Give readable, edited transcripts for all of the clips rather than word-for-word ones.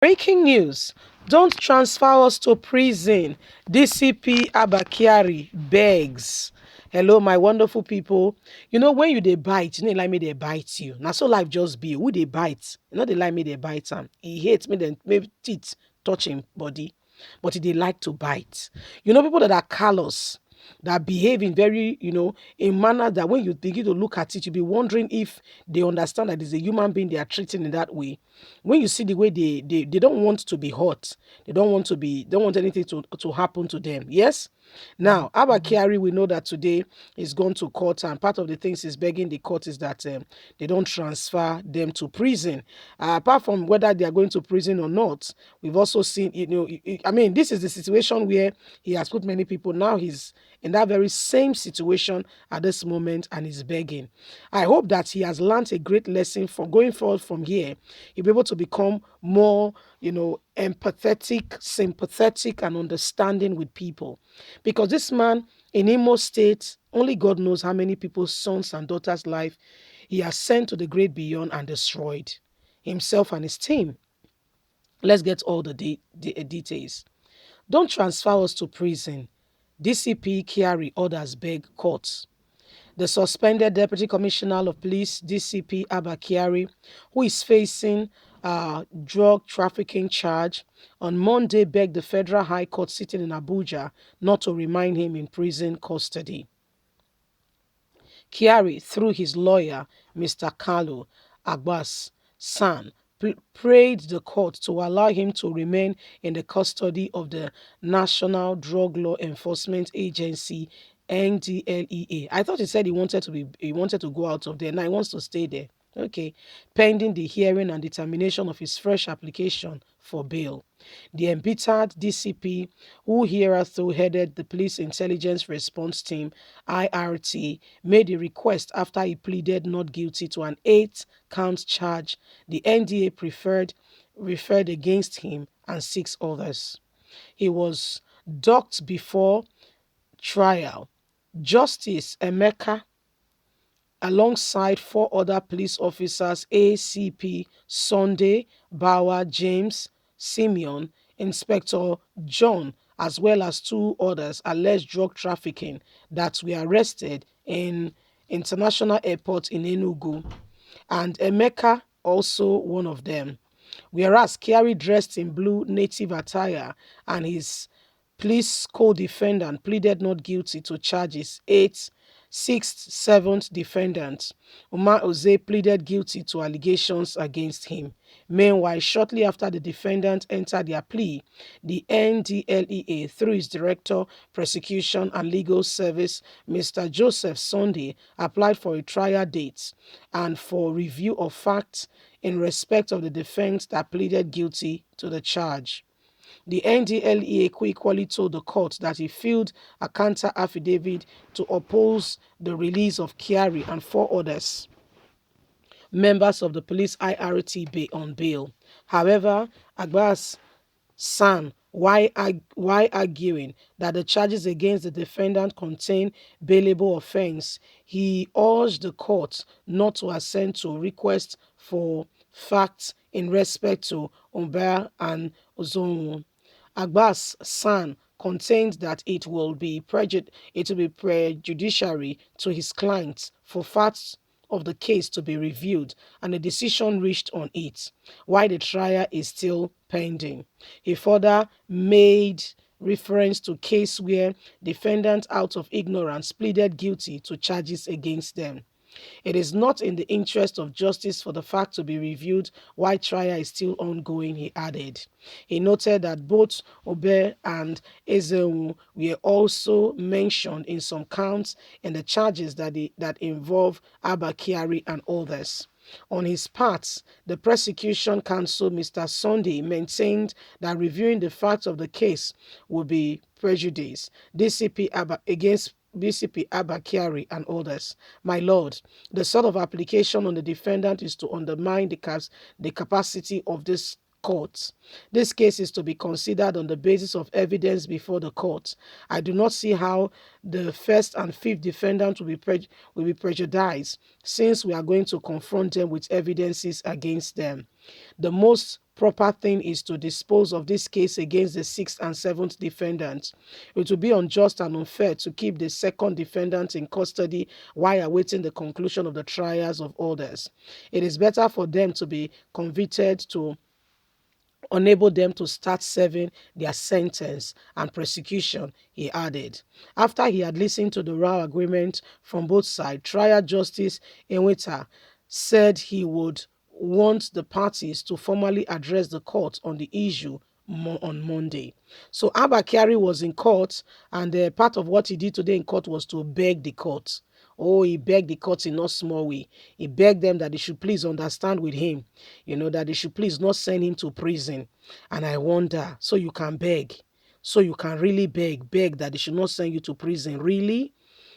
Breaking news. Don't transfer us to prison. DCP Abba Kyari begs. Hello, my wonderful people. You know, when you they bite, you know, like me, they bite you. Now, so life just be. Who they bite? You know, they like me, they bite him. He hates me, then maybe teeth touch him body. But they like to bite. You know, people that are callous, that behave in very, in manner that when you begin to look at it, you'll be wondering if they understand that it's a human being they are treating in that way. When you see the way they don't want to be hurt, don't want anything to happen to them. Yes. Now, Abba Kyari, we know that today is gone to court, and part of the things he's begging the court is that they don't transfer them to prison. Apart from whether they are going to prison or not, we've also seen, I mean, this is the situation where he has put many people. Now he's in that very same situation at this moment and is begging. I hope that he has learned a great lesson for going forward from here. He'll be able to become more, empathetic, sympathetic, and understanding with people. Because this man in Imo State, only God knows how many people's sons and daughters' life he has sent to the great beyond and destroyed himself and his team. Let's get all the details. Don't transfer us to prison. DCP Kyari orders beg courts. The suspended Deputy Commissioner of Police, DCP Abba Kyari, who is facing a drug trafficking charge, on Monday begged the Federal High Court sitting in Abuja not to remain him in prison custody. Kyari, through his lawyer, Mr. Kalu Abbas San, prayed the court to allow him to remain in the custody of the National Drug Law Enforcement Agency, NDLEA. I thought he said he wanted to go out of there. Now he wants to stay there. Okay, pending the hearing and determination of his fresh application for bail. The embittered DCP, who hereafter headed the Police Intelligence Response Team, IRT, made a request after he pleaded not guilty to an 8-count charge the NDA referred against him and 6 others. He was docked before trial. Justice Emeka, alongside 4 other police officers, ACP Sunday, Bawa, James, Simeon, Inspector John, as well as 2 others alleged drug trafficking that were arrested in International Airport in Enugu, and Emeka also one of them. Whereas Kyari, dressed in blue native attire, and his police co-defendant pleaded not guilty to charges. 8th, 6th, 7th defendant, Umar Oze, pleaded guilty to allegations against him. Meanwhile, shortly after the defendant entered their plea, the NDLEA, through its Director, Prosecution and Legal Service, Mr. Joseph Sunday, applied for a trial date and for review of facts in respect of the defense that pleaded guilty to the charge. The NDLEA equally told the court that he filed a counter affidavit to oppose the release of Kyari and 4 others, members of the police IRT, on bail. However, Abbas San, why arguing that the charges against the defendant contain bailable offense, he urged the court not to assent to requests for facts in respect to Umber and Ozonwu. Abbas San contends that it will be prejudiciary to his clients for facts of the case to be reviewed and a decision reached on it, while the trial is still pending. He further made reference to case where defendants out of ignorance pleaded guilty to charges against them. It is not in the interest of justice for the fact to be reviewed while trial is still ongoing, he added. He noted that both Obe and Ezewu were also mentioned in some counts in the charges that involve Abba Kyari and others. On his part, the prosecution counsel, Mr. Sunday, maintained that reviewing the facts of the case would be prejudice against BCP Abba Kyari and others. My lord, the sort of application on the defendant is to undermine the capacity of this court. This case is to be considered on the basis of evidence before the court. I do not see how the 1st and 5th defendant will be prejudiced, since we are going to confront them with evidences against them. The most proper thing is to dispose of this case against the sixth and seventh defendants. It would be unjust and unfair to keep the second defendant in custody while awaiting the conclusion of the trials of others. It is better for them to be convicted to enable them to start serving their sentence and prosecution, he added. After he had listened to the row agreement from both sides, trial justice Enweta said he would want the parties to formally address the court on the issue on Monday. So Abba Kyari was in court, and part of what he did today in court was to beg the court. Oh, he begged the court in no small way. He begged them that they should please understand with him, that they should please not send him to prison. And I wonder, so you can beg, so you can really beg that they should not send you to prison. Really?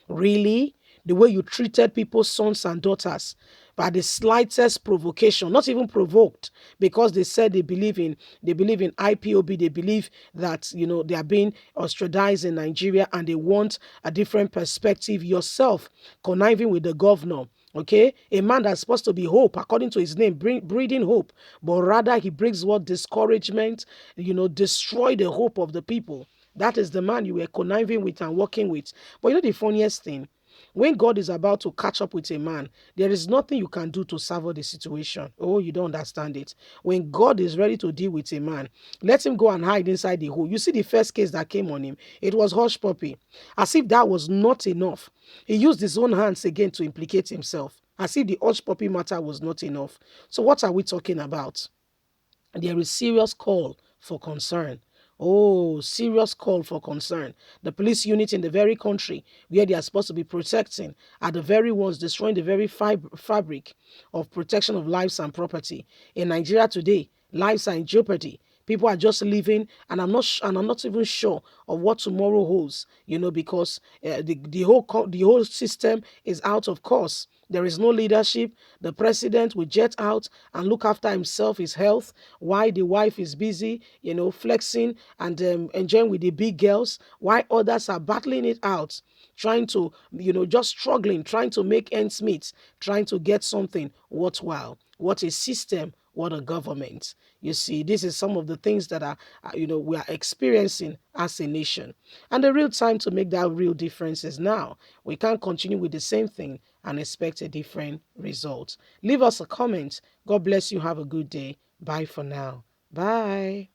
Really? The way you treated people's sons and daughters by the slightest provocation, not even provoked, because they said they believe in IPOB, they believe that they are being ostracized in Nigeria and they want a different perspective. Yourself conniving with the governor. Okay, a man that's supposed to be hope, according to his name, breeding hope, but rather he brings what discouragement, destroy the hope of the people. That is the man you were conniving with and working with. But the funniest thing, when God is about to catch up with a man, there is nothing you can do to salve the situation. Oh, you don't understand it. When God is ready to deal with a man, let him go and hide inside the hole. You see the first case that came on him, it was hush puppy. As if that was not enough. He used his own hands again to implicate himself. As if the hush puppy matter was not enough. So what are we talking about? There is serious call for concern. Oh, serious call for concern. The police unit in the very country where they are supposed to be protecting are the very ones destroying the very fabric of protection of lives and property. In Nigeria today, lives are in jeopardy. People are just living, and I'm not even sure of what tomorrow holds. Because the whole system is out of course. There is no leadership. The president will jet out and look after himself, his health, while the wife is busy, flexing and enjoying with the big girls, while others are battling it out, trying to, just struggling, trying to make ends meet, trying to get something worthwhile. What a system, what a government. You see, this is some of the things that we are experiencing as a nation. And the real time to make that real difference is now. We can't continue with the same thing and expect a different result. Leave us a comment. God bless you. Have a good day. Bye for now. Bye.